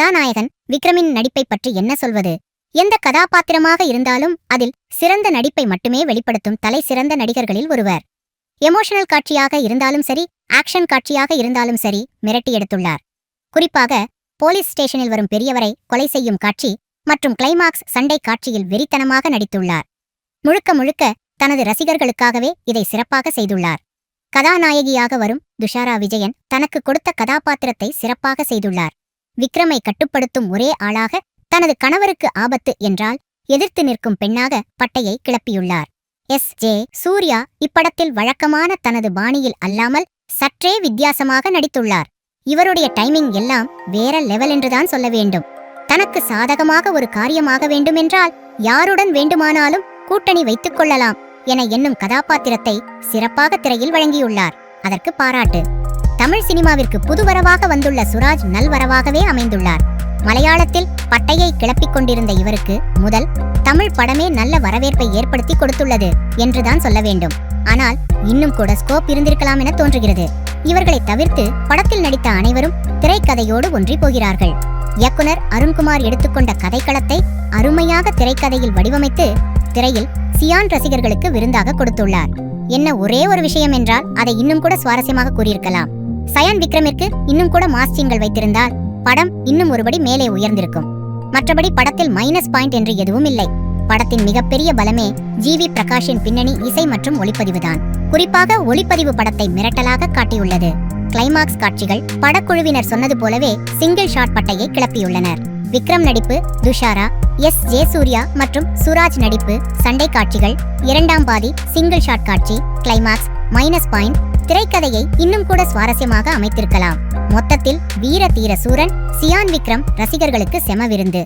கதாநாயகன் விக்ரமின் நடிப்பை பற்றி என்ன சொல்வது? எந்த கதாபாத்திரமாக இருந்தாலும் அதில் சிறந்த நடிப்பை மட்டுமே வெளிப்படுத்தும் தலை சிறந்த நடிகர்களில் ஒருவர். எமோஷனல் காட்சியாக இருந்தாலும் சரி, ஆக்ஷன் காட்சியாக இருந்தாலும் சரி மிரட்டி எடுத்துள்ளார். குறிப்பாக போலீஸ் ஸ்டேஷனில் வரும் பெரியவரை கொலை செய்யும் காட்சி மற்றும் கிளைமாக்ஸ் சண்டை காட்சியில் வெறித்தனமாக நடித்துள்ளார். முழுக்க முழுக்க தனது ரசிகர்களுக்காகவே இதை சிறப்பாக செய்துள்ளார். கதாநாயகியாக வரும் துஷாரா விஜயன் தனக்கு கொடுத்த கதாபாத்திரத்தை சிறப்பாக செய்துள்ளார். விக்ரமை கட்டுப்படுத்தும் ஒரே ஆளாக தனது கணவருக்கு ஆபத்து என்றால் எதிர்த்து நிற்கும் பெண்ணாக பட்டையை கிளப்பியுள்ளார். எஸ்.ஜே. சூர்யா இப்படத்தில் வழக்கமான தனது பாணியில் அல்லாமல் சற்றே வித்தியாசமாக நடித்துள்ளார். இவருடைய டைமிங் எல்லாம் வேற லெவல் என்றுதான் சொல்ல வேண்டும். தனக்கு சாதகமாக ஒரு காரியமாக வேண்டுமென்றால் யாருடன் வேண்டுமானாலும் கூட்டணி வைத்துக் கொள்ளலாம் என எண்ணும் கதாபாத்திரத்தை சிறப்பாக திரையில் வழங்கியுள்ளார். அதற்கு பாராட்டு. தமிழ் சினிமாவிற்கு புதுவரவாக வந்துள்ள சுராஜ் நல்வரவாகவே அமைந்துள்ளார். மலையாளத்தில் பட்டையை கிளப்பிக் கொண்டிருந்த இவருக்கு முதல் தமிழ் படமே நல்ல வரவேற்பை ஏற்படுத்தி கொடுத்துள்ளது என்றுதான் சொல்ல வேண்டும். ஆனால் இன்னும் கூட ஸ்கோப் இருந்திருக்கலாம் என தோன்றுகிறது. இவர்களை தவிர்த்து படத்தில் நடித்த அனைவரும் திரைக்கதையோடு ஒன்றி போகிறார்கள். இயக்குனர் அருண்குமார் எடுத்துக்கொண்ட கதைக்களத்தை அருமையாக திரைக்கதையில் வடிவமைத்து திரையில் சியான் ரசிகர்களுக்கு விருந்தாக கொடுத்துள்ளார். என்ன ஒரே ஒரு விஷயம் என்றால் அதை இன்னும் கூட சுவாரஸ்யமாக கூறியிருக்கலாம். சயான் விக்ரமிற்கு இன்னும் கூட மாஸ்டிங்கள் வைத்திருந்தால் படம் இன்னும் ஒருபடி மேலே உயர்ந்திருக்கும். மற்றபடி படத்தில் மைனஸ் பாயிண்ட் என்று எதுவும் இல்லை. படத்தின் மிகப்பெரிய பலமே ஜி.வி. பிரகாஷின் பின்னணி இசை மற்றும் ஒளிப்பதிவுதான். குறிப்பாக ஒளிப்பதிவு படத்தை மிரட்டலாக காட்டியுள்ளது. கிளைமாக்ஸ் காட்சிகள் படக்குழுவினர் சொன்னது போலவே சிங்கிள் ஷாட் பட்டையை கிளப்பியுள்ளனர். விக்ரம் நடிப்பு, துஷாரா, எஸ்.ஜே. சூர்யா மற்றும் சுராஜ் நடிப்பு, சண்டை காட்சிகள், இரண்டாம் பாதி சிங்கிள் ஷாட் காட்சி, கிளைமாக்ஸ், மைனஸ் பாயிண்ட், திரைக்கதையை இன்னும் கூட சுவாரஸ்யமாக அமைத்திருக்கலாம். மொத்தத்தில் வீர தீர சூரன் சியான் விக்ரம் ரசிகர்களுக்கு செம விருந்து.